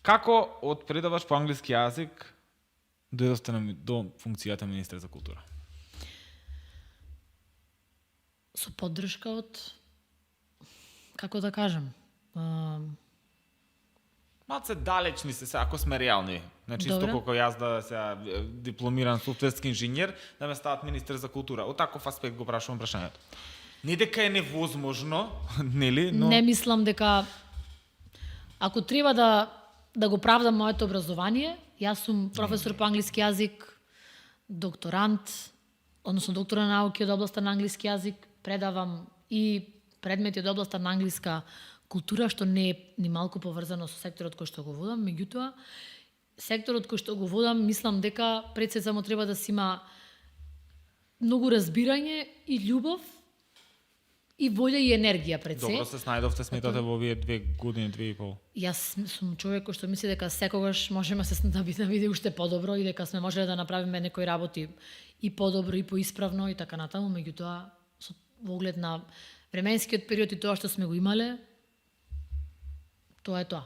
Како од предавач по англиски јазик дојдовте до функцијата министер за култура? Со поддршка од, како да кажам, Малце далечни се, ако сме реални. Значи, исто Добре. колку јас да се дипломиран софтверски инженер, да ме стават министер за култура. Од таков аспект го прашувам прашањето. Не дека е невозможно, нели, но не мислам дека ако треба да го правдам моето образование, јас сум професор по англиски јазик, докторант, односно доктор на науки од областа на англиски јазик, предавам и предмети од областа на англиска култура, што не е ни малку поврзано со секторот кој што го водам, меѓутоа секторот кој што го водам, мислам дека пред се само треба да си има многу разбирање и љубов и волја и енергија пред се. добро се снајдовте, сметате во овие 2 години, 2,5. Јас сум човек кој што мисли дека секогаш можеме да биде уште подобро и дека сме можеле да направиме некои работи и подобро и поисправно и така натаму, меѓутоа во оглед на временскиот период и тоа што сме го имале, тоа е тоа.